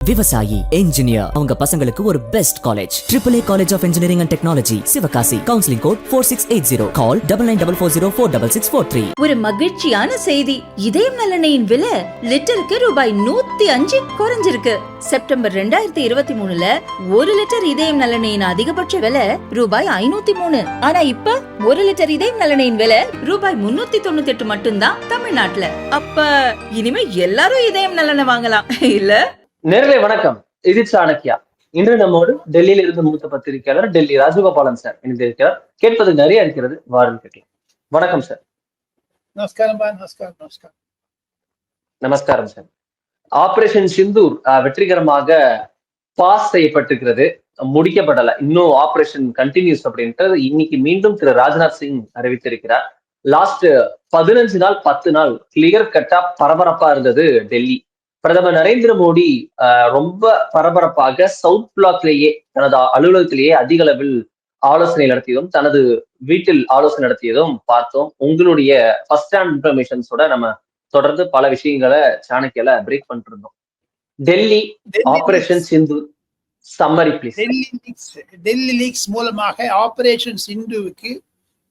விவசாயி, என்ஜினியர், அவங்க பசங்களுக்கு ஒரு best college. AAA college of engineering and technology, Sivakasi. Counselling code 4680. Call 9944046643. ஒரு மகிழ்ச்சியான செய்தி. இதயம் நல்லெண்ணெயின் விலை லிட்டருக்கு ரூபாய் 105 குறைஞ்சிருக்கு. செப்டம்பர் 2023ல 1 லிட்டர் இதயம் நல்லெண்ணெயின் அதிகபட்ச விலை ரூபாய் 503. ஆனா இப்ப 1 லிட்டர் இதயம் நல்லெண்ணெயின் விலை ரூபாய் 398 மட்டும்தான் தமிழ்நாட்டுல. அப்ப இனிமே எல்லாரும் இதயம் நல்லெண்ணெய் வாங்கலாம் இல்ல? நேரலை வணக்கம். இது சாணக்கியா. இன்று நம்மோடு டெல்லியில இருந்து மூத்த பத்திரிகையாளர் டெல்லி ராஜகோபாலன் சார் இணைந்திருக்கிறார். கேட்பது நிறைய இருக்கிறது, வாருங்கள் கேட்கலாம். வணக்கம் சார். நமஸ்காரம் சார். ஆபரேஷன் சிந்தூர் வெற்றிகரமாக பாஸ் செய்யப்பட்டிருக்கிறது, முடிக்கப்படல. இன்னும் ஆபரேஷன் கண்டினியூஸ் அப்படின்ட்டு இன்னைக்கு மீண்டும் திரு ராஜ்நாத் சிங் அறிவித்திருக்கிறார். லாஸ்ட் 15 நாள் 10 நாள் கிளியர் கட்டா பரபரப்பா இருந்தது டெல்லி. பிரதமர் நரேந்திர மோடி ரொம்ப பரபரப்பாக சவுத் பிளாக்லேயே தனது அலுவலகத்திலேயே அதிக அளவில் ஆலோசனை நடத்தியதும் தனது வீட்டில் ஆலோசனை நடத்தியதும் பார்த்தோம். உங்களுடைய ஃபர்ஸ்ட் ஹேண்ட் இன்ஃபர்மேஷன்ஸோட நம்ம தொடர்ந்து பல விஷயங்களை சாணக்கியால பிரேக் பண்ணிட்டு இருந்தோம். Delhi operation Sindoor summary please. Delhi leaks மூலமாக ஆபரேஷன் சிந்துவுக்கு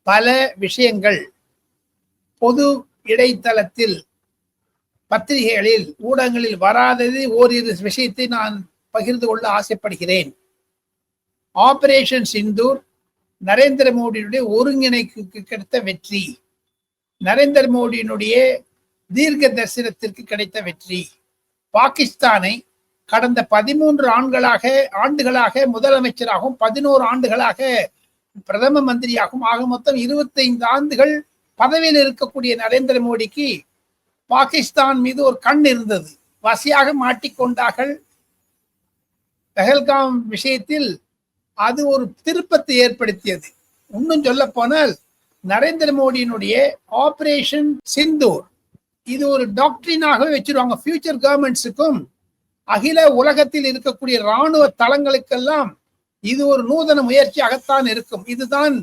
பல விஷயங்கள் பொது இடைத்தளத்தில் பத்திரிகைகளில் ஊடகங்களில் வராதது ஓரிரு விஷயத்தை நான் பகிர்ந்து கொள்ள ஆசைப்படுகிறேன். ஆபரேஷன் சிந்தூர் நரேந்திர மோடியினுடைய ஒருங்கிணைப்புக்கு கிடைத்த வெற்றி, நரேந்திர மோடியினுடைய தீர்க்க தரிசனத்திற்கு கிடைத்த வெற்றி, பாகிஸ்தானை கடந்த 13 ஆண்டுகளாக முதலமைச்சராகவும் 11 ஆண்டுகளாக பிரதம மந்திரியாகவும் ஆக மொத்தம் 25 ஆண்டுகள் பதவியில் இருக்கக்கூடிய நரேந்திர மோடிக்கு பாகிஸ்தான் மீது ஒரு கண் இருந்தது. வசியாக மாட்டிக்கொண்டார்கள். பஹல்காம் விஷயத்தில் அது ஒரு திருப்பத்தை ஏற்படுத்தியது. இன்னும் சொல்ல போனால் நரேந்திர மோடியினுடைய ஆபரேஷன் சிந்தூர் இது ஒரு டாக்டரினாகவே வச்சிருவாங்க. ஃபியூச்சர் கவர்மெண்ட்ஸுக்கும் அகில உலகத்தில் இருக்கக்கூடிய இராணுவ தளங்களுக்கெல்லாம் இது ஒரு நூதன முயற்சியாகத்தான் இருக்கும். இதுதான்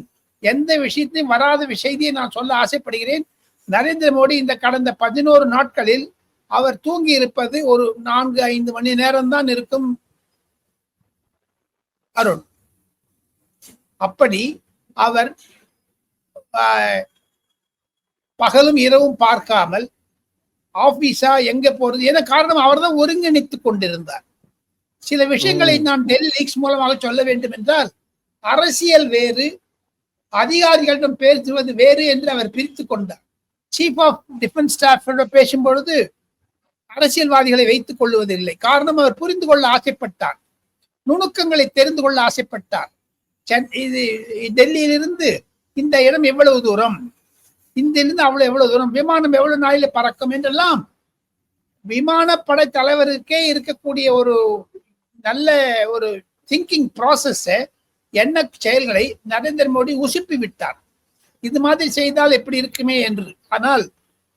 எந்த விஷயத்தையும் வராத விஷயத்தையும் நான் சொல்ல ஆசைப்படுகிறேன். நரேந்திர மோடி இந்த கடந்த 11 நாட்களில் அவர் தூங்கி இருப்பது ஒரு 4-5 மணி நேரம் தான் இருக்கும் அருண். அப்படி அவர் பகலும் இரவும் பார்க்காமல் ஆபீஸா எங்க போறது என காரணம் அவர் தான் ஒருங்கிணைத்துக் கொண்டிருந்தார். சில விஷயங்களை நான் டெல்லி லீக்ஸ் மூலமாக சொல்ல வேண்டும் என்றால், அரசியல் வேறு, அதிகாரிகளிடம் பேசுவது வேறு என்று அவர் பிரித்து கொண்டார். சீஃப் ஆஃப் டிஃபென்ஸ் ஸ்டாஃப் பேசும்பொழுது அரசியல்வாதிகளை வைத்துக் கொள்வதில்லை. காரணம், அவர் புரிந்து கொள்ள ஆசைப்பட்டார், நுணுக்கங்களை தெரிந்து கொள்ள ஆசைப்பட்டார். இது டெல்லியிலிருந்து இந்த இடம் எவ்வளவு தூரம், இங்கிருந்து எவ்வளவு தூரம், விமானம் எவ்வளவு நாளில பறக்கும் என்றெல்லாம் விமானப்படை தலைவருக்கே இருக்கக்கூடிய ஒரு நல்ல ஒரு திங்கிங் ப்ராசஸ், எண்ண செயல்களை நரேந்திர மோடி உசுப்பி விட்டார். இது மாதிரி செய்தால் எப்படி இருக்குமே என்று. ஆனால்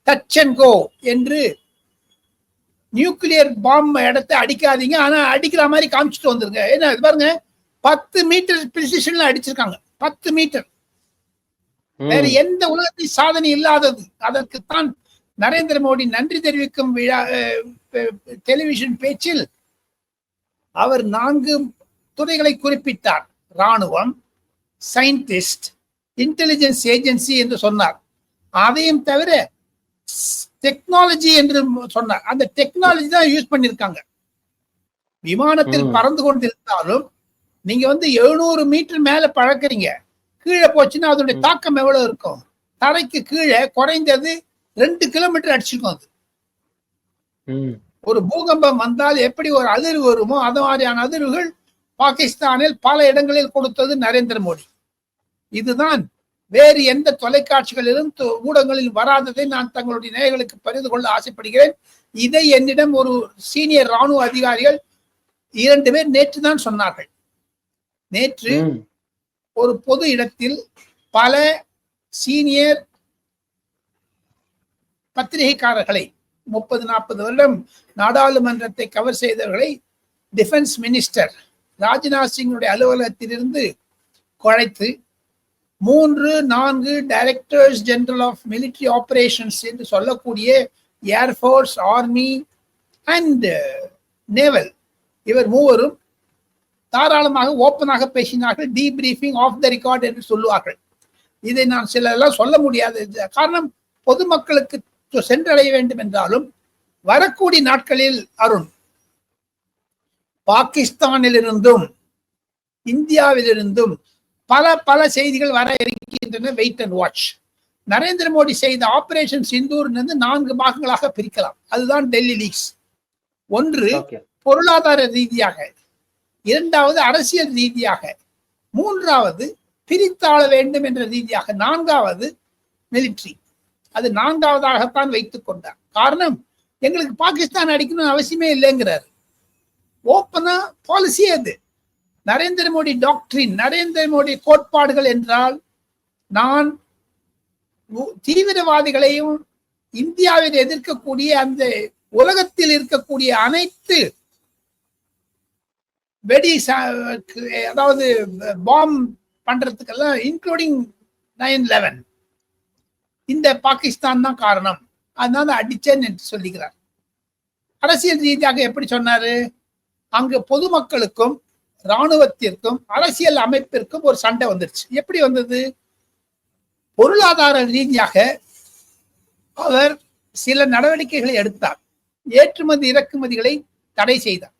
டச் அண்ட் கோ என்று நியூக்ளியர் பாம்பு இடத்தை அடிக்காதீங்க, ஆனா அடிக்கிற மாதிரி காமிச்சிட்டு வந்துருங்க. ஏன்னா இது பாருங்க, 10 மீட்டர் பிரிசிஷன்ல அடிச்சிருக்காங்க. 10 மீட்டர் வேற எந்த உலகத்தில் சாதனை இல்லாதது. அதற்குத்தான் நரேந்திர மோடி நன்றி தெரிவிக்கும் விழா டெலிவிஷன் பேச்சில் அவர் 4 துறைகளை குறிப்பிட்டார். இராணுவம், சயின்டிஸ்ட், இன்டெலிஜென்ஸ் ஏஜென்சி என்று சொன்னார். அதையும் தவிர டெக்னாலஜி என்று சொன்னார். அந்த டெக்னாலஜி தான் யூஸ் பண்ணிருக்காங்க. விமானத்தில் பறந்து கொண்டிருந்தாலும் நீங்க 700 மீட்டர் மேல பறக்குறீங்க, கீழே போச்சுன்னா அதனுடைய தாக்கம் எவ்வளவு இருக்கும்? தரைக்கு கீழே குறைந்தது 2 கிலோமீட்டர் அடிச்சிருக்கும். அது ஒரு பூகம்பம் வந்தால் எப்படி ஒரு அதிர்வு வருமோ அது மாதிரியான அதிர்வுகள் பாகிஸ்தானில் பல இடங்களில் கொடுத்தது நரேந்திர மோடி. இதுதான் வேறு எந்த தொலைக்காட்சிகளிலும் ஊடகங்களில் வராததை நான் தங்களுடைய நேயர்களுக்கு பகிர்ந்து கொள்ள ஆசைப்படுகிறேன். இதை என்னிடம் ஒரு சீனியர் ராணுவ அதிகாரிகள் 2 பேர் நேற்று தான் சொன்னார்கள். நேற்று ஒரு பொது இடத்தில் பல சீனியர் பத்திரிகைக்காரர்களை, 30-40 வருடம் நாடாளுமன்றத்தை கவர் செய்தவர்களை டிஃபென்ஸ் மினிஸ்டர் ராஜ்நாத் சிங்குடைய அலுவலகத்திலிருந்து குழைத்து 3-4 directors general of military operations என்று சொல்லக்கூடிய ஏர்ஃபோர்ஸ், ஆர்மி அண்ட் நேவல் இவர் மூவரும் தாராளமாக ஓப்பனாக பேசினார்கள். டீப்ரீஃபிங் ஆஃப் த ரெக்கார்ட் என்று சொல்லுவார்கள். இதை நான் சிலரெல்லாம் சொல்ல முடியாது. காரணம், பொதுமக்களுக்கு சென்றடைய வேண்டும் என்றாலும் வரக்கூடிய நாட்களில் அருண், பாகிஸ்தானிலிருந்தும் இந்தியாவிலிருந்தும் பல பல செய்திகள் வர இருக்கின்றன. Wait and watch. Narendra Modi செய்த ஆபரேஷன் சிந்தூர் 4 பாகங்களாக பிரிக்கலாம். அதுதான் டெல்லி லீக்ஸ். ஒன்று பொருளாதார ரீதியாக, இரண்டாவது அரசியல் ரீதியாக, மூன்றாவது பிரித்தாள வேண்டும் என்ற ரீதியாக, நான்காவது மிலிட்ரி. அது நான்காவதாகத்தான் வைத்துக் கொண்டார். காரணம், எங்களுக்கு பாகிஸ்தான் அடிக்கணும்னு அவசியமே இல்லைங்கிறார். ஓப்பனா பாலிசி அது. நரேந்திர மோடி டாக்டரின், நரேந்திர மோடி கோட்பாடுகள் என்றால், நான் தீவிரவாதிகளையும் இந்தியாவில் எதிர்க்கக்கூடிய அந்த உலகத்தில் இருக்கக்கூடிய அனைத்து வெடி, அதாவது பாம் பண்றதுக்கெல்லாம், இன்க்ளூடிங் 9/11, இந்த பாகிஸ்தான் தான் காரணம், அதனால அடிச்சேன் என்று சொல்லுகிறார். அரசியல் ரீதியாக எப்படி சொன்னாரு? அங்கு பொதுமக்களுக்கும் இராணுவத்திற்கும் அரசியல் அமைப்பிற்கும் ஒரு சண்டை வந்துருச்சு. எப்படி வந்தது? பொருளாதார ரீதியாக அவர் சில நடவடிக்கைகளை எடுத்தார். ஏற்றுமதி இறக்குமதிகளை தடை செய்தார்.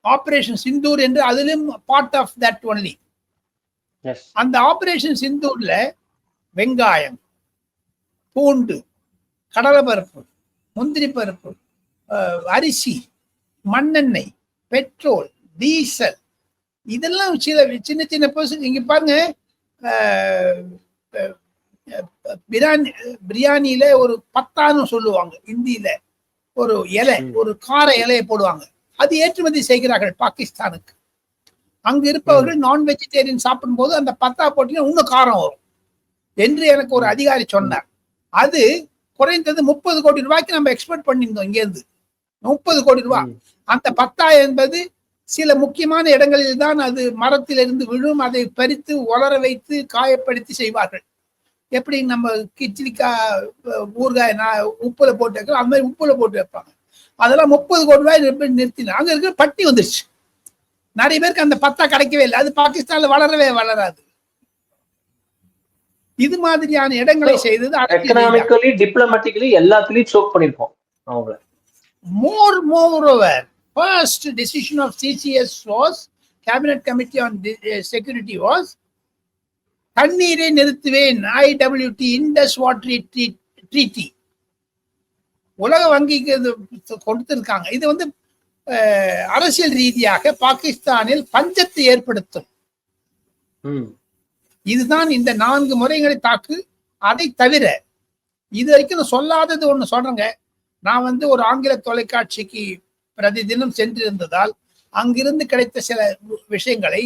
ஆபரேஷன் சிந்தூர் என்று அதிலும் பார்ட் ஆஃப் தட் ஒன்லி. அந்த ஆபரேஷன் சிந்தூர்ல வெங்காயம், பூண்டு, கடலைப்பருப்பு, முந்திரி பருப்பு, அரிசி, மண்ணெண்ணெய், பெட்ரோல், டீசல், இதெல்லாம் சின்ன சின்ன பர்சன். இங்க பாருங்க, பிரியாணியில ஒரு பத்தான்னு சொல்லுவாங்க இந்தியில, ஒரு இலை, ஒரு கார இலையை போடுவாங்க. அது ஏற்றுமதி செய்கிறார்கள் பாகிஸ்தானுக்கு. அங்க இருப்பவர்கள் நான் வெஜிடேரியன் சாப்பிடும் போது அந்த பத்தா போட்டீங்கன்னா இன்னும் காரம் வரும் என்று எனக்கு ஒரு அதிகாரி சொன்னார். அது குறைந்தது 30 கோடி ரூபாய்க்கு நம்ம எக்ஸ்போர்ட் பண்ணியிருந்தோம் இங்க இருந்து. 30 கோடி ரூபாய். அந்த பத்தா என்பது சில முக்கியமான இடங்களில் தான் அது மரத்திலிருந்து விழும். அதை பறித்து உலர வைத்து காயப்படுத்தி செய்வார்கள். எப்படி நம்ம கிச்சிலிக்காய், ஊறுகாய் உப்புல போட்டு வைக்கிறோம், அந்த மாதிரி உப்புல போட்டு வைப்பாங்க. அதெல்லாம் 30 கோடி ரூபாய் நிறுத்தினா அங்க இருக்கிற பட்டி வந்துருச்சு. நிறைய பேருக்கு அந்த பத்தா கிடைக்கவே இல்லை. அது பாகிஸ்தான்ல வளரவே வளராது. இது மாதிரியான இடங்களை செய்தது எக்கனாமிக்கலி, டிப்ளமேட்டிக்கலி எல்லாத்துலயும் சோக் பண்ணிருக்கோம் அவங்கள. Moreover, first decision of CCS was, Cabinet Committee on Security was, தண்ணீரை நிறுத்துவேன், IWT, Indus Water Treaty, உலக வங்கிக்கு கொடுத்திருக்காங்க. இது வந்து அரசியல் ரீதியாக பாகிஸ்தானில் பஞ்சத்தை ஏற்படுத்தும். இதுதான் இந்த 4 முறைகளை தாக்கு. அதை தவிர இது வரைக்கும் நான் சொல்லாதது ஒண்ணு சொல்றேங்க. நான் வந்து ஒரு ஆங்கில தொலைக்காட்சிக்கு பிரதி தினம் சென்றிருந்ததால் அங்கிருந்து கிடைத்த சில விஷயங்களை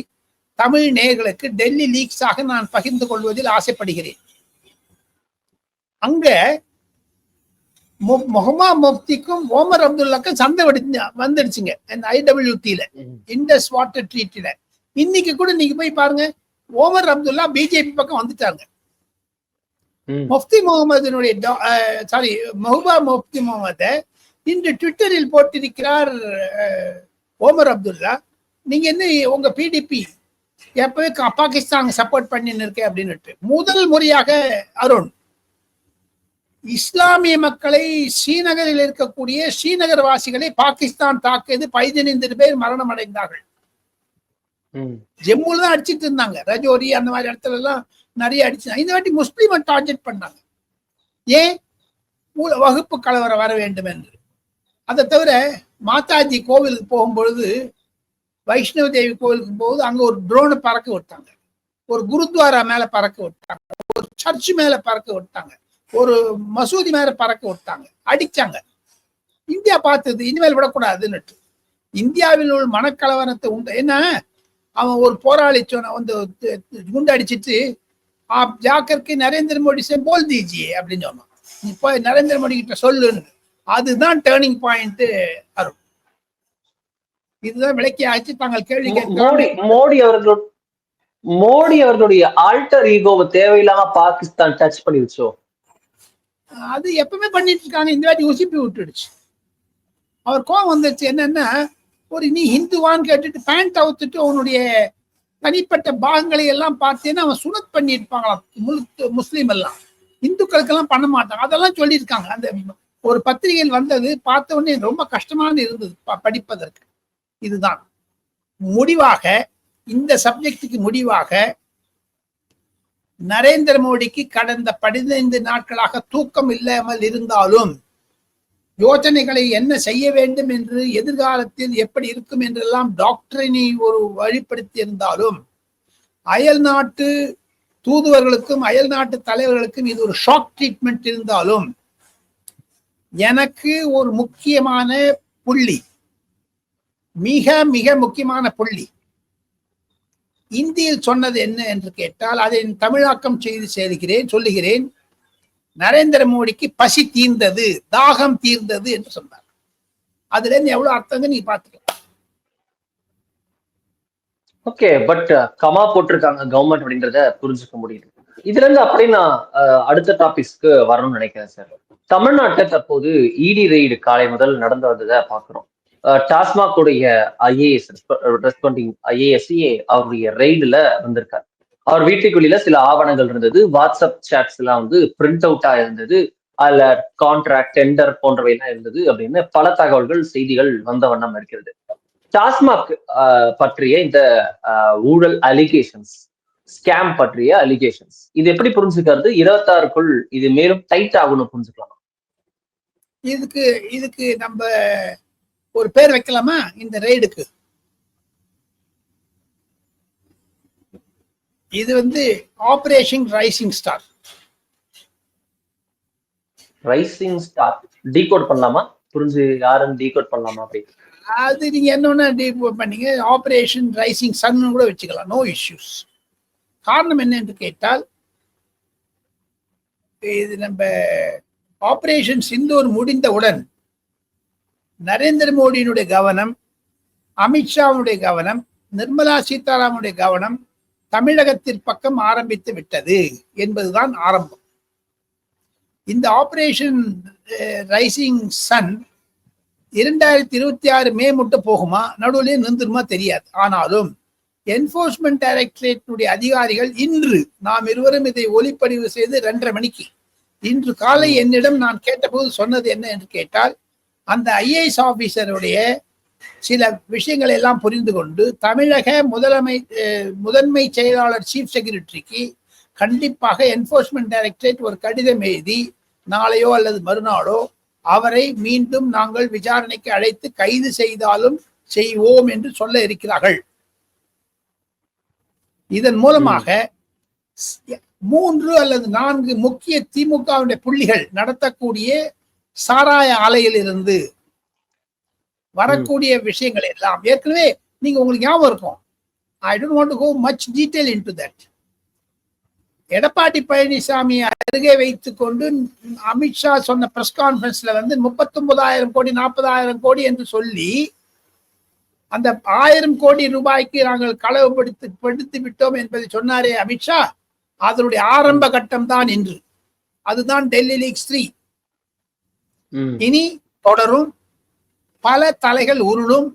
தமிழ் நேயர்களுக்கு டெல்லி லீக்ஸாக நான் பகிர்ந்து கொள்வதில் ஆசைப்படுகிறேன். அங்க முகமது முஃப்திக்கும் ஓமர் அப்துல்லாக்கும் சண்டை வந்துடுச்சுங்க IWTல, இண்டஸ் வாட்டர் ட்ரீட்டில. இன்னைக்கு கூட நீங்க போய் பாருங்க, ஓமர் அப்துல்லா பிஜேபி பக்கம் வந்துட்டாங்க. முஃப்தி முகமதுனுடைய மெஹபூபா முஃப்தி முகமது இன்று ட்விட்டரில் போட்டிருக்கிறார் ஓமர் அப்துல்லா, நீங்க என்ன உங்க PDP எப்பவே பாகிஸ்தான் சப்போர்ட் பண்ணின்னு இருக்கேன் அப்படின்னு. முதல் முறையாக அருண், இஸ்லாமிய மக்களை, ஸ்ரீநகரில் இருக்கக்கூடிய ஸ்ரீநகர் வாசிகளை பாகிஸ்தான் தாக்கியது, 15 பேர் மரணம் அடைந்தார்கள். ஜம்முல தான் அடிச்சிட்டு இருந்தாங்க, ரஜோரி அந்த மாதிரி இடத்துல எல்லாம் நிறைய அடிச்சு. இந்த வாட்டி முஸ்லீமை டார்கெட் பண்ணாங்க. ஏன்? வகுப்பு கலவரம் வர வேண்டும் என்று. அதை தவிர மாதாஜி கோவிலுக்கு போகும்பொழுது, வைஷ்ணவ தேவி கோவிலுக்கு போகுது, அங்க ஒரு ட்ரோனை பறக்க விட்டாங்க, ஒரு குருத்வாரா மேல பறக்க விட்டாங்க, ஒரு சர்ச் மேல பறக்க விட்டாங்க, ஒரு மசூதி மேல பறக்க விட்டாங்க, அடிச்சாங்க. இந்தியா பார்த்தது, இனிமேல் விடக்கூடாதுன்னு. இந்தியாவில் உள்ள மனக்கலவரத்தை உண்டு. என்ன, அவன் ஒரு போராளி வந்து குண்டு அடிச்சிட்டு, ஆப் ஜாக்கருக்கு நரேந்திர மோடி சே போல் தீஜியே அப்படின்னு சொன்னான். இப்போ நரேந்திர மோடி கிட்ட சொல்லுன்னு. அதுதான் டேர்னிங் பாயிண்ட் அருண். இதுதான் விளக்கி ஆச்சு. தாங்கள் கேள்வி மோடி அவர்களுடைய ஆல்டர் ஈகோவை தேவையில்லாம பாகிஸ்தான் டச் பண்ணிருச்சோ? அது எப்பவுமே பண்ணிட்டு இருக்காங்க. இந்த வாட்டி உசிப்பி விட்டுடுச்சு. அவர் கோவம் வந்துருச்சு. என்னன்னா, ஒரு நீ ஹிந்துவான்னு கேட்டுட்டு பேண்ட் அவுத்துட்டு அவனுடைய தனிப்பட்ட பாகங்களை எல்லாம் பார்த்தேன்னா அவன் சுனத் பண்ணியிருப்பாங்களாம். முஸ்லீம் எல்லாம் இந்துக்களுக்கெல்லாம் பண்ண மாட்டாங்க. அதெல்லாம் சொல்லியிருக்காங்க. அந்த ஒரு பத்திரிகையில் வந்தது, பார்த்த உடனே ரொம்ப கஷ்டமான இருந்தது படிப்பதற்கு. இதுதான் முடிவாக, இந்த சப்ஜெக்டுக்கு முடிவாக நரேந்திர மோடிக்கு கடந்த 15 நாட்களாக தூக்கம் இல்லாமல் இருந்தாலும், யோசனைகளை என்ன செய்ய வேண்டும் என்று, எதிர்காலத்தில் எப்படி இருக்கும் என்றெல்லாம் டாக்டரினை ஒரு வழிப்படுத்தி இருந்தாலும், அயல் நாட்டு தூதுவர்களுக்கும் அயல் நாட்டு தலைவர்களுக்கும் இது ஒரு ஷாக் ட்ரீட்மெண்ட் இருந்தாலும், எனக்கு ஒரு முக்கியமான புள்ளி, மிக மிக முக்கியமான புள்ளி இந்தியில் சொன்னது என்ன என்று கேட்டால், அதை தமிழாக்கம் செய்து சொல்லுகிறேன். நரேந்திர மோடிக்கு பசி தீர்ந்தது, தாகம் தீர்ந்தது என்று சொன்னார். அதுல இருந்து எவ்வளவு அர்த்தங்க நீ பாத்துக்கலாம். ஓகே, பட் கமா போட்டிருக்காங்க கவர்மெண்ட் அப்படின்றத புரிஞ்சுக்க முடியுது. இதுல இருந்து அப்படி நான் அடுத்த டாபிக்ஸ்க்கு வரணும்னு நினைக்கிறேன் சார். தமிழ்நாட்டை தற்போது இடி ரெய்டு காலை முதல் நடந்து வந்ததை பாக்குறோம். டாஸ்மாக் உடைய ஐஏஎஸ் ரெஸ்பாண்டிங் ஐஏஎஸ்ஏ அவருடைய ரெய்டுல வந்திருக்காரு. அவர் வீட்டுக்குள்ள சில ஆவணங்கள் இருந்தது, வாட்ஸ்அப் சாட்ஸ் எல்லாம் வந்து பிரிண்ட் அவுட்டா இருந்தது, அதுல கான்ட்ராக்ட், டெண்டர் போன்றவை எல்லாம் இருந்தது அப்படின்னு பல தகவல்கள், செய்திகள் வந்த வண்ணம் இருக்கிறது. டாஸ்மாக் பற்றிய இந்த ஊழல் அலிகேஷன்ஸ், ஸ்கேம் பற்றிய அலிகேஷன்ஸ், இது எப்படி புரிஞ்சுக்கிறது? 26க்குள் இது மேலும் டைட் ஆகும்னு புரிஞ்சுக்கலாம். இதுக்கு நம்ம ஒரு பேர் வைக்கலாமா இந்த ரெய்டுக்கு? இது வந்து operation rising star. Rising star decode பண்ணலாமா? புரிஞ்சு யாருன்னு டீகோட் பண்ணலாமா? அப்படி அது நீங்க என்ன டீகோட் பண்ணீங்க, ஆபரேஷன் ரைசிங் சன் கூட வச்சுக்கலாம், நோ இஷ்யூஸ். காரணம் என்ன என்று கேட்டால், இது நம்ம ஆபரேஷன் சிந்தூர் முடிந்தவுடன் நரேந்திர மோடியினுடைய கவனம், அமித்ஷாவுடைய கவனம், நிர்மலா சீதாராமனுடைய கவனம் தமிழகத்தின் பக்கம் ஆரம்பித்து விட்டது என்பதுதான் ஆரம்பம். இந்த ஆபரேஷன் ரைசிங் சன் 2026 மே மட்டும் போகுமா, நடுவிலே நின்றுமா தெரியாது. ஆனாலும் என்போர்ஸ்மெண்ட் டைரக்டரேட் அதிகாரிகள் இன்று, நாம் இருவரும் இதை ஒளிப்பதிவு செய்து 2:30 மணிக்கு இன்று காலை என்னிடம் நான் கேட்டபோது சொன்னது என்ன என்று கேட்டால், அந்த ஐஏஎஸ் ஆபீசருடைய சில விஷயங்களை எல்லாம் புரிந்து கொண்டு தமிழக முதன்மை செயலாளர் சீஃப் செக்ரட்டரிக்கு கண்டிப்பாக என்போர்ஸ்மெண்ட் டைரக்டரேட் ஒரு கடிதம் எழுதி நாளையோ அல்லது மறுநாளோ அவரை மீண்டும் நாங்கள் விசாரணைக்கு அழைத்து கைது செய்தாலும் செய்வோம் என்று சொல்ல இருக்கிறார்கள். இதன் மூலமாக 3 அல்லது 4 முக்கிய திமுகவுடைய புள்ளிகள் நடத்தக்கூடிய சாராய ஆலையில் இருந்து வரக்கூடிய விஷயங்கள் எல்லாம் ஏற்கனவே நீங்க உங்களுக்கு ஞாபகம் இருக்கும். I don't want to go much detail into that. Edappadi Palaniswami அருகே வைத்துக் கொண்டு அமித்ஷா சொன்ன பிரஸ் கான்ஃபரன்ஸ்ல வந்து 39,000 கோடி 40,000 கோடி என்று சொல்லி அந்த 1000 கோடி ரூபாய்க்கு நாங்கள் களவுபடுத்தி விட்டோம் என்பதை சொன்னாரே அமித்ஷா, அதனுடைய ஆரம்ப கட்டம் தான் என்று. அதுதான் டெல்லி லீக்ஸ் 3. இனி தொடரும். பல தலைகள் உருளும்,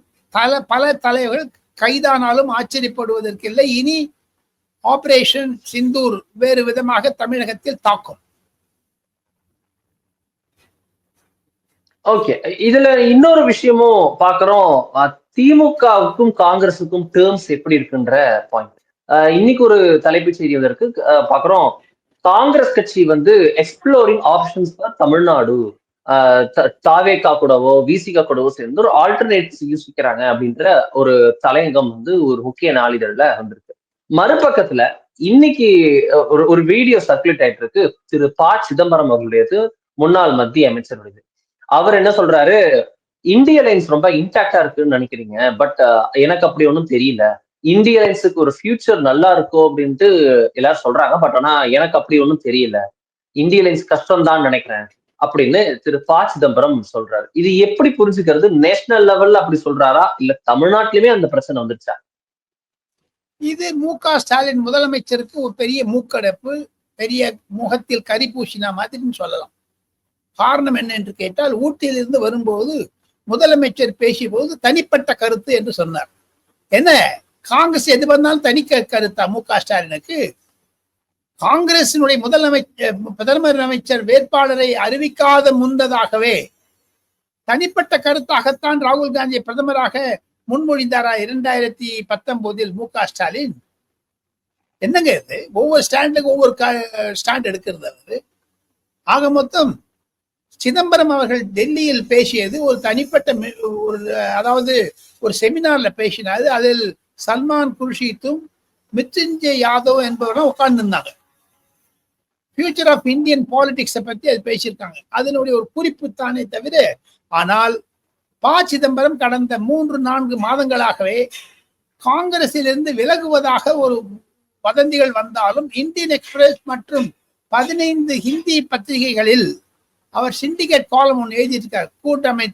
பல தலைவர்கள் கைதானாலும் ஆச்சரியப்படுவதற்கில்லை. இனி ஆபரேஷன் சிந்தூர் வேறு விதமாக தமிழகத்தில் தாக்கும். ஓகே, இதுல இன்னொரு விஷயமும் பாக்குறோம். திமுகவுக்கும் காங்கிரஸுக்கும் டேர்ம்ஸ் எப்படி இருக்குன்ற பாயிண்ட். இன்னைக்கு ஒரு தலைப்புச் செய்தி வந்திருக்கு, பாக்குறோம். காங்கிரஸ் கட்சி வந்து எக்ஸ்ப்ளோரிங் ஆப்ஷன்ஸ் ஃபார் தமிழ்நாடு, தாவேகா கூடவோ விசிகா கூடவோ சேர்ந்து ஒரு ஆல்டர்னேட்ஸ் யோசிக்கிறாங்க அப்படின்ற ஒரு தலையங்கம் வந்து ஒரு முக்கிய நாளிதழ்ல வந்திருக்கு. மறுபக்கத்துல இன்னைக்கு ஒரு வீடியோ சர்க்குலேட் ஆயிட்டு இருக்கு. திரு ப. சிதம்பரம் அவர்களுடையது, முன்னாள் மத்திய அமைச்சருடையது. அவர் என்ன சொல்றாரு, இந்திய லைன்ஸ் ரொம்ப இன்டாக்டா இருக்குன்னு நினைக்கிறீங்க, பட் எனக்கு அப்படி ஒன்றும் தெரியல. இந்திய லைன்ஸுக்கு ஒரு ஃபியூச்சர் நல்லா இருக்கும் அப்படின்ட்டு எல்லாரும் சொல்றாங்க, பட் ஆனா எனக்கு அப்படி ஒன்றும் தெரியல. இந்திய லைன்ஸ் கஷ்டம் தான் நினைக்கிறேன் அப்படின்னு திரு ப. சிதம்பரம் சொல்றாரு. இது எப்படி புரிஞ்சுக்கிறது? நேஷனல் லெவல்ல அப்படி சொல்றாரா, இல்ல தமிழ்நாட்டிலுமே அந்த பிரச்சனை வந்துருச்சா? இது மு.க. ஸ்டாலின் முதலமைச்சருக்கு ஒரு பெரிய மூக்கடைப்பு, பெரிய முகத்தில் கரி பூசினா மாதிரின்னு சொல்லலாம். காரணம் என்ன என்று கேட்டால், ஊட்டியிலிருந்து வரும்போது முதலமைச்சர் பேசிய போது தனிப்பட்ட கருத்து என்று சொன்னார். என்ன காங்கிரஸ் எது பண்ணாலும் தனி கருத்தா மு.க. ஸ்டாலினுக்கு? காங்கிரசினுடைய பிரதமர் அமைச்சர் வேட்பாளரை அறிவிக்காத முன்னதாகவே தனிப்பட்ட கருத்தாகத்தான் ராகுல் காந்தியை பிரதமராக முன்மொழிந்தாரா 2019 மு.க. ஸ்டாலின்? என்னங்க இது? ஒவ்வொரு ஸ்டாண்டுக்கு ஒவ்வொரு ஸ்டாண்ட் எடுக்கிறது அது. ஆக மொத்தம் சிதம்பரம் அவர்கள் டெல்லியில் பேசியது ஒரு தனிப்பட்ட அதாவது ஒரு செமினார்ல பேசினாரு. அதில் சல்மான் குர்ஷித்தும் மிருத்யுஞ்சய் யாதவ் என்பவரும் உட்கார்ந்து இருந்தாங்க. ஃபியூச்சர் ஆஃப் இந்தியன் பாலிடிக்ஸை பத்தி அது பேசியிருக்காங்க. அதனுடைய ஒரு குறிப்பு தானே தவிர, ஆனால் ப. சிதம்பரம் கடந்த 3-4 மாதங்களாகவே காங்கிரசிலிருந்து விலகுவதாக ஒரு வதந்திகள் வந்தாலும் இந்தியன் எக்ஸ்பிரஸ் மற்றும் 15 ஹிந்தி பத்திரிகைகளில் அவர் சிண்டிகேட் காலம் ஒன்று எழுதியிருக்கார். கூட்டமை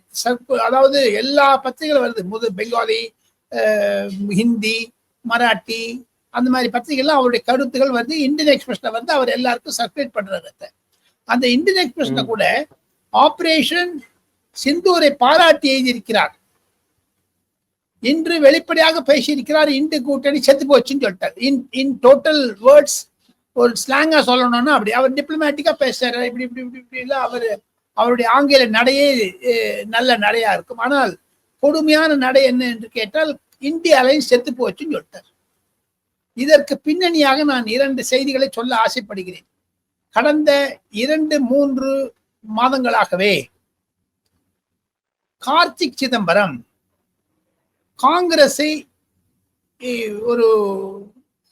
அதாவது எல்லா பத்திரிகைகளும் வருது, பெங்காலி, ஹிந்தி, மராட்டி, அந்த மாதிரி பத்திரிகைலாம் அவருடைய கருத்துகள் வந்து இந்தியன் எக்ஸ்பிரஸ்ல வந்து அவர் எல்லாருக்கும் சர்க்குலேட் பண்றாரு. அந்த இந்தியன் எக்ஸ்பிரஸ்ல கூட ஆபரேஷன் சிந்தூரை பாராட்டி எழுதியிருக்கிறார். இன்று வெளிப்படையாக பேசியிருக்கிறார், இந்து கூட்டணி செத்து போச்சுன்னு சொல்லிட்டார். இன் டோட்டல் வேர்ட்ஸ் ஒரு ஸ்லாங்கா சொல்லணும்னா அப்படி அவர் டிப்ளமேட்டிக்கா பேசுறாரு. இப்படி இப்படி இப்படி இப்படி இல்ல அவருடைய ஆங்கில நடையே நல்ல நடையா இருக்கும். ஆனால் கொடுமையான நடை என்ன என்று கேட்டால் இந்திய அலைன்ஸ் செத்து போச்சுன்னு சொல்லிட்டார். இதற்கு பின்னணியாக நான் 2 செய்திகளை சொல்ல ஆசைப்படுகிறேன். கடந்த 2-3 மாதங்களாகவே கார்த்திக் சிதம்பரம் காங்கிரஸை ஒரு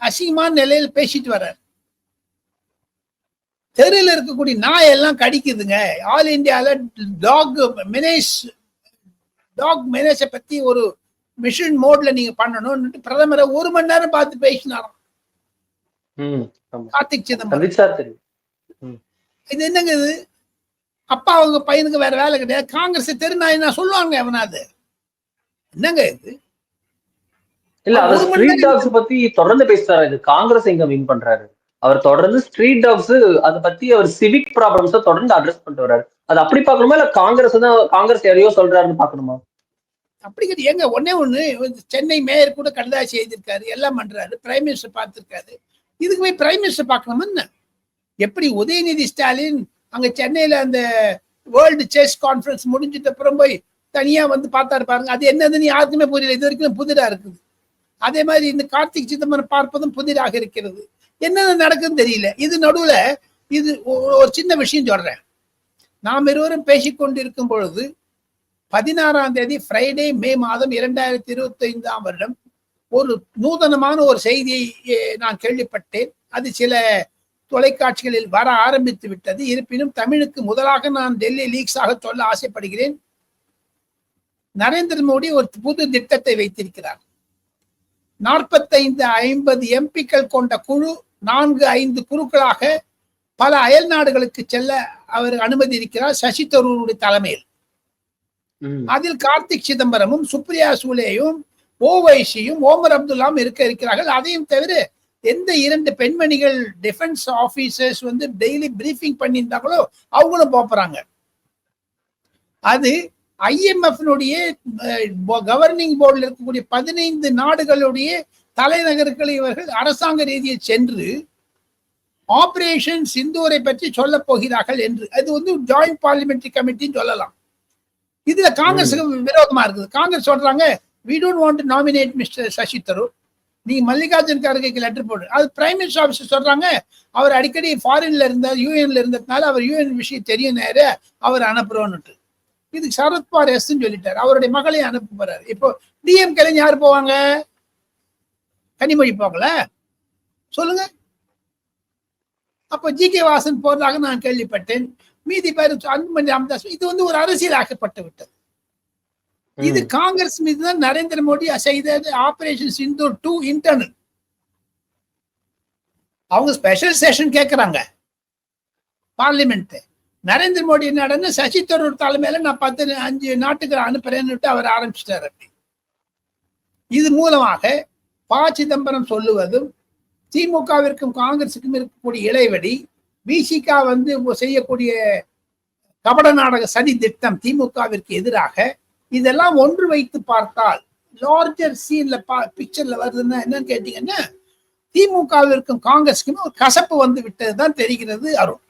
அசிங்கமான நிலையில் பேசிட்டு வர்றார். தெருவில் இருக்கக்கூடிய நாய் எல்லாம் கடிக்குதுங்க. ஆல் இந்தியால டாக் மெனேஜை பத்தி ஒரு மிஷன் மோட்ல நீங்க பண்ணணும்னு பிரதமரை 1 மணி நேரம் பார்த்து பேசினாராம் கார்த்திக் சிதம்பரம். இது என்னங்க இது? அப்பா அவங்க பையனுக்கு வேற வேலை கிடையாது, காங்கிரஸ் தெருநாய் நான் சொல்லுவாங்க எவனாது? என்னங்க இது? இல்ல அவர் ஸ்ட்ரீட் டாக்ஸ் பத்தி தொடர்ந்து பேசுறாரு. இது காங்கிரஸ் எங்க வின் பண்றாரு? அவர் தொடர்ந்து ஸ்ட்ரீட் டாக்ஸ் அதை பத்தி அவர் சிவிக் ப்ராப்ளம்ஸ் தொடர்ந்து அட்ரஸ் பண்ணிட்டு வர்றாரு. அது அப்படி பார்க்கணுமா இல்ல காங்கிரஸ் யாரையோ சொல்றாருன்னு பாக்கணுமா? அப்படி கிடையாது. எங்க ஒண்ணு சென்னை மேயர் கூட கடிதாசி எழுதியிருக்காரு, எல்லாம் பண்றாரு, பிரைம் மினிஸ்டர் பார்த்திருக்காரு. இதுக்கு போய் பிரைம் மினிஸ்டர் பார்க்கணுமா என்ன? எப்படி உதயநிதி ஸ்டாலின் அங்க சென்னையில அந்த வேர்ல்டு செஸ் கான்ஃபரன்ஸ் முடிஞ்சிட்ட அப்புறம் போய் தனியா வந்து பார்த்தாரு பாருங்க, அது என்னதுன்னு யாருக்குமே புரியல. இது வரைக்கும் புதிரா இருக்குது. அதே மாதிரி இந்த கார்த்திக் சிதம்பரம் பார்ப்பதும் புதிராக இருக்கிறது. என்னென்ன நடக்குதுன்னு தெரியல. இது நடுவுல இது ஒரு சின்ன விஷயம் சொல்றேன். நாம் இருவரும் பேசிக்கொண்டிருக்கும் பொழுது 16ஆம் தேதி ஃப்ரைடே மே மாதம் 2025ஆம் வருடம் ஒரு நூதனமான ஒரு செய்தியை நான் கேள்விப்பட்டேன். அது சில தொலைக்காட்சிகளில் வர ஆரம்பித்து விட்டது. இருப்பினும் தமிழுக்கு முதலாக நான் டெல்லி லீக்ஸாக சொல்ல ஆசைப்படுகிறேன். நரேந்திர மோடி ஒரு புது திட்டத்தை வைத்திருக்கிறார். 45-50 எம்பிக்கள் கொண்ட குழு 4-5 குழுக்களாக பல அயல் நாடுகளுக்கு செல்ல அவர் அனுமதி இருக்கிறார் சசி தரூருடைய தலைமையில். அதில் கார்த்திக் சிதம்பரமும் சுப்ரியா சூலேயும் ஓவைசியும் ஓமர் அப்துல்லாம் இருக்கிறார்கள். அதையும் தவிர எந்த 2 பெண்மணிகள் டிஃபென்ஸ் ஆபீசர்ஸ் வந்து டெய்லி பிரீஃபிங் பண்ணியிருந்தாங்களோ அவங்களும் போறாங்க. அது IMF-னுடைய கவர்னிங் போர்டில் இருக்கக்கூடிய 15 நாடுகளுடைய தலைநகர்கள் இவர்கள் அரசாங்க ரீதியில் சென்று ஆபரேஷன் சிந்தூரை பற்றி சொல்ல போகிறார்கள் என்று. அது வந்து ஜாயிண்ட் பார்லிமெண்டரி கமிட்டின்னு சொல்லலாம். இதுல காங்கிரஸுக்கு விரோதமா இருக்குது. காங்கிரஸ் சொல்றாங்க, we don't want to nominate Mr. Sasi Tharoor, நீ மல்லிகார்ஜுன் கார்கேக்கு லெட்டர் போடு. அது பிரைம் மினிஸ்டர் ஆபீஸ் சொல்றாங்க, அவர் அடிக்கடி ஃபாரின்ல இருந்தார், யூஎன்ல இருந்ததுனால அவர் யூஎன் விஷயம் தெரியும், நேர அவர் அனுப்புறோன்னுட்டு. இது சரத்பவார் எஸ்ன்னு சொல்லிட்டாரு, அவருடைய மகளையும் அனுப்ப போறாரு. இப்போ டிஎம்கே யாரு போவாங்க? கனிமொழி போகல சொல்லுங்க. அப்போ ஜி.கே. வாசன் போறதாக நான் கேள்விப்பட்டேன். மீதி பேர் அன்புமணி ராமதாஸ். இது வந்து ஒரு அரசியல் ஆக்கப்பட்டு விட்டது. இது காங்கிரஸ் மீது தான் நரேந்திர மோடி செய்தது. Operation Sindoor 2 internal. அவங்க ஸ்பெஷல் செஷன் கேட்கிறாங்க பார்லிமெண்ட். நரேந்திர மோடி என்னடன்னு சசி தரூர் தலைமையில நான் 5 நாட்டுக்கு அனுப்புறேன்னு அவர் ஆரம்பிச்சிட்டாரு. அப்படி இது மூலமாக ப. சிதம்பரம் சொல்லுவதும் திமுகவிற்கும் காங்கிரசுக்கும் இருக்கக்கூடிய இடைவெளி, விசிக வந்து செய்யக்கூடிய கபட நாடக சதி திட்டம் திமுகவிற்கு எதிராக இதெல்லாம் ஒன்று வைத்து பார்த்தால் லார்ஜர் சீன்ல பிக்சர்ல வருதுன்னா என்னன்னு கேட்டீங்கன்னா திமுகவிற்கும் காங்கிரஸுக்கும் ஒரு கசப்பு வந்து விட்டதுதான் தெரிகிறது அருண்.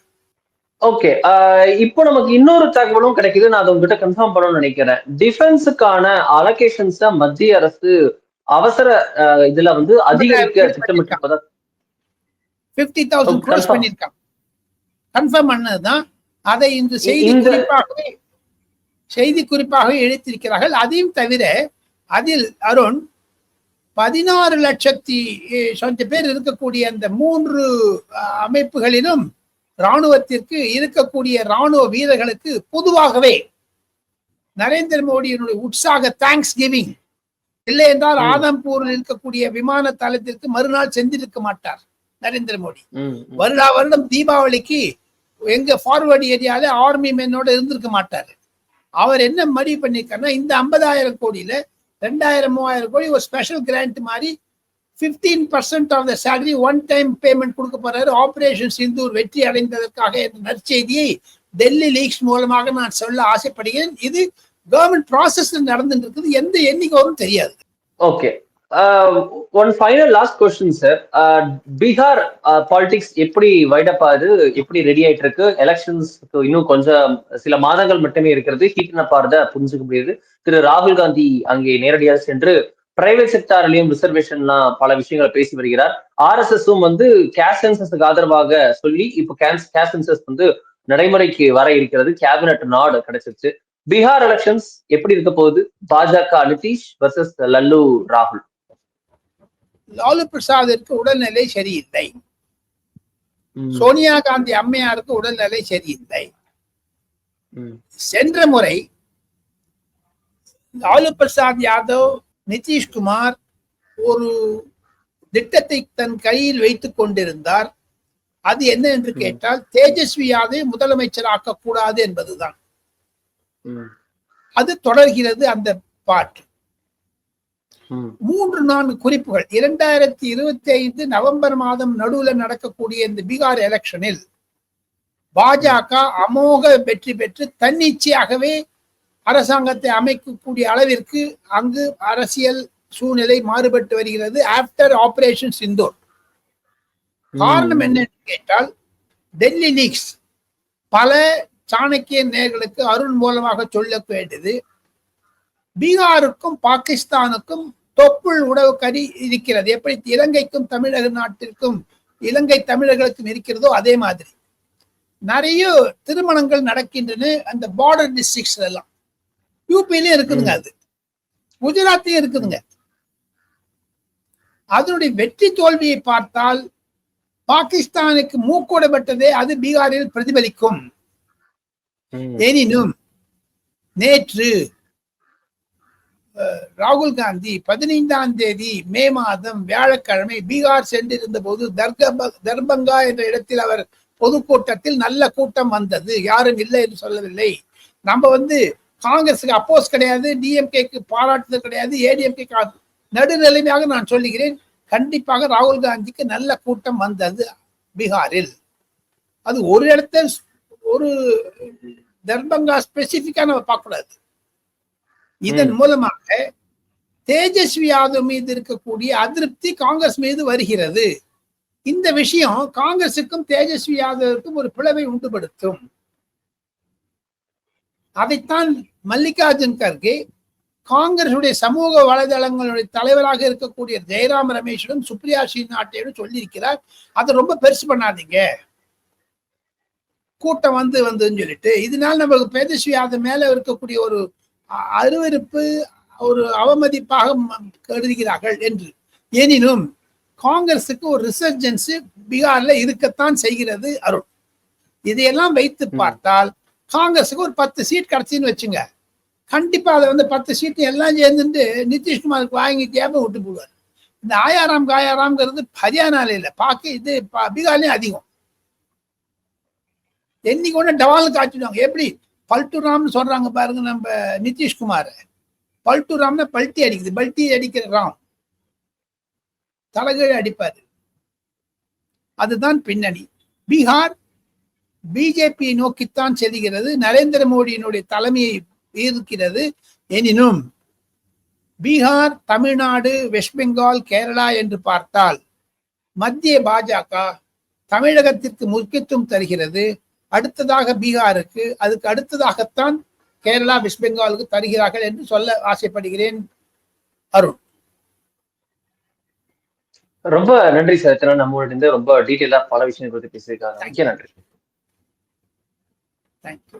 ஓகே, இப்போ நமக்கு இன்னொரு தகவலும் கிடைக்குது, நான் அதை உங்ககிட்ட கன்ஃபார்ம் பண்ணணும்னு நினைக்கிறேன். டிஃபென்ஸுக்கான அலோகேஷன்ஸ் மத்திய அரசு அவசர இதுல வந்து அதிகரிக்க திட்டமிட்டிருப்பதா 50,000 crores பண்ணிருக்காங்க. கன்ஃபார்ம் பண்ணதுதான். அதை இந்த செய்தி குறிப்பாகவே எழுத்திருக்கிறார்கள். அதையும் தவிர அதில் அருண் 16 லட்சத்தி சொந்த பேர் இருக்கக்கூடிய அந்த 3 அமைப்புகளிலும் ராணுவத்திற்கு இருக்கக்கூடிய ராணுவ வீரர்களுக்கு பொதுவாகவே நரேந்திர மோடியினுடைய உற்சாக தேங்க்ஸ் கிவிங் இல்லை என்றால் ஆதம்பூரில் இருக்கக்கூடிய விமான தளத்திற்கு மறுநாள் சென்றிருக்க மாட்டார் நரேந்திர மோடி. வருடம் தீபாவளிக்கு எங்க ஃபார்வர்டு ஏரியால ஆர்மி மென்னோட இருந்திருக்க மாட்டாரு. அவர் என்ன முடிவு பண்ணிருக்காருன்னா இந்த 50,000 கோடியில 2,000-3,000 கோடி ஒரு ஸ்பெஷல் கிராண்ட் மாதிரி 15% of the salary one time payment கொடுக்க போறாரு. ஆபரேஷன் சிந்தூர் வெற்றி அடைந்ததற்காக என்ற நற்செய்தியை டெல்லி லீக்ஸ் மூலமாக நான் சொல்ல ஆசைப்படுகிறேன். இது கவர்மெண்ட் ப்ராசஸ்ல நடந்துட்டு இருக்குது. எந்த எண்ணிக்கை வரும் தெரியாது. Okay, one final last question sir. Bihar politics எப்படி வைடப் ஆகுது, எப்படி ரெடி ஆயிட்டு இருக்கு? எலெக்ஷன்ஸ்க்கு இன்னும் கொஞ்சம் சில மாதங்கள் மட்டுமே இருக்கிறது. ஹீட் அப் ஆறத புரிஞ்சுக்க முடியுது. திரு ராகுல் காந்தி அங்கே நேரடியாக சென்று பிரைவேட் செக்டார்லயும் ரிசர்வேஷன்லாம் பல விஷயங்களை பேசி வருகிறார். RSSம் வந்து கேஸ்ட் சென்சஸ்க்கு ஆதரவாக சொல்லி இப்போ கேஸ்ட் சென்சஸ் வந்து நடைமுறைக்கு வர இருக்கிறது. கேபினட் நாடு கிடைச்சிருச்சு. பீகார் எலெக்ஷன்ஸ் எப்படி இருக்க போகுது? பாஜக நிதிஷ் வர்சஸ் லல்லு ராகுல். லாலு பிரசாத்திற்கு உடல்நிலை சரியில்லை. சோனியா காந்தி அம்மையாருக்கு உடல்நிலை சரியில்லை. சென்ற முறை லாலு பிரசாத் யாதவ், நிதிஷ்குமார் ஒரு திட்டத்தை தன் கையில் வைத்துக் கொண்டிருந்தார். அது என்ன என்று கேட்டால் தேஜஸ்வி யாதவை முதலமைச்சர் ஆக்கக்கூடாது என்பதுதான். அது தொடர்கிறது அந்த பாட்டு. 3-4 குறிப்புகள். 2025 நவம்பர் மாதம் நடுவுல நடக்கக்கூடிய இந்த பீகார் எலெக்ஷனில் பாஜக அமோக வெற்றி பெற்று தன்னிச்சையாகவே அரசாங்கத்தை அமைக்கக்கூடிய அளவிற்கு அங்கு அரசியல் சூழ்நிலை மாறுபட்டு வருகிறது ஆப்டர் ஆபரேஷன் சிந்தூர். காரணம் என்ன கேட்டால் டெல்லி லீக்ஸ் பல சாணக்கிய நேர்களுக்கு அருண் மூலமாக சொல்ல வேண்டியது, பீகாருக்கும் பாகிஸ்தானுக்கும் தொப்புள் உறவு கறி இருக்கிறது. எப்படி இலங்கைக்கும் தமிழக நாட்டிற்கும் இலங்கை தமிழர்களுக்கும் இருக்கிறதோ அதே மாதிரி நிறைய திருமணங்கள் நடக்கின்றன அந்த பார்டர் டிஸ்ட்ரிக்ட்ஸ் எல்லாம். யூபியிலும் இருக்குதுங்க, அது குஜராத்லயும் இருக்குதுங்க. அதனுடைய வெற்றி தோல்வியை பார்த்தால் பாகிஸ்தானுக்கு மூக்கூடப்பட்டதே அது பீகாரில் பிரதிபலிக்கும். எனினும் நேற்று ராகுல் காந்தி 15ஆம் தேதி மே மாதம் வியாழக்கிழமை பீகார் சென்றிருந்த போது தர்பங்கா என்ற இடத்தில் அவர் பொதுக்கூட்டத்தில் நல்ல கூட்டம் வந்தது. யாரும் இல்லை என்று சொல்லவில்லை. நம்ம காங்கிரஸுக்கு அப்போஸ் கிடையாது, டிஎம்கேக்கு பாராட்டுதல் கிடையாது, ஏடிஎம்கே நடுநிலைமையாக நான் சொல்லுகிறேன். கண்டிப்பாக ராகுல் காந்திக்கு நல்ல கூட்டம் வந்தது பீகாரில். அது ஒரு இடத்துல ஒரு தர்பங்கா ஸ்பெசிபிக்கா நம்ம பார்க்க கூடாது. இதன் மூலமாக தேஜஸ்வி யாதவ் மீது இருக்கக்கூடிய அதிருப்தி காங்கிரஸ் மீது வருகிறது. இந்த விஷயம் காங்கிரசுக்கும் தேஜஸ்வி யாதவுக்கும் ஒரு பிளவை உண்டுபடுத்தும். அதைத்தான் மல்லிகார்ஜுன் கர்கே காங்கிரசுடைய சமூக வலைதளங்களுடைய தலைவராக இருக்கக்கூடிய ஜெயராம் ரமேஷிடம் சுப்ரியா ஸ்ரீநாத்தையும் சொல்லியிருக்கிறார். அதை ரொம்ப பெருசு பண்ணாதீங்க, கூட்டம் வந்துன்னு சொல்லிட்டு. இதனால நமக்கு தேஜஸ்வி யாதவ் மேல இருக்கக்கூடிய ஒரு அருவருப்பு, ஒரு அவமதிப்பாக கருதுகிறார்கள் என்று. எனினும் காங்கிரசுக்கு ஒரு ரிசர்ஜன்ஸ் பீகார்ல இருக்கத்தான் செய்கிறது அருண். இதையெல்லாம் வைத்து பார்த்தால் காங்கிரஸுக்கு ஒரு 10 சீட் கிடைச்சின்னு வச்சுங்க, கண்டிப்பா அதை 10 சீட்டு எல்லாம் சேர்ந்துட்டு நிதிஷ்குமாருக்கு வாங்கி கேப்ப விட்டு போடுவார். இந்த ஆயாராம் காயாராம்ங்கிறது ஹரியானால இல்ல, இது பீகார்லயும் அதிகம். என்னைக்கு ஒண்ணு டவால் காய்ச்சிடுவாங்க. எப்படி பல்ட்டுராம்னு சொல்றாங்க பாருங்க நம்ம நிதிஷ்குமார். பல்ட்டுராம்னா பல்ட்டி அடிக்குது, பல்ட்டி அடிக்கிற ராம் தலைகீழ் அடிப்பாரு. அதுதான் பின்னணி. பீகார் பிஜேபியை நோக்கித்தான் செல்கிறது, நரேந்திர மோடியினுடைய தலைமையை இருக்கிறது. எனினும் பீகார், தமிழ்நாடு, வெஸ்ட் பெங்கால், கேரளா என்று பார்த்தால் மத்திய பாஜக தமிழகத்திற்கு முக்கியத்துவம் தருகிறது. அடுத்ததாக பீகாருக்கு, அதுக்கு அடுத்ததாகத்தான் கேரளா, வெஸ்ட் பெங்காலுக்கு தருகிறார்கள் என்று சொல்ல ஆசைப்படுகிறேன். அருண், ரொம்ப நன்றி சார். நம்மளோட ரொம்ப டீட்டெயிலா பல விஷயங்கள் பத்தி பேசியிருக்காங்க. நன்றி. தேங்க்யூ.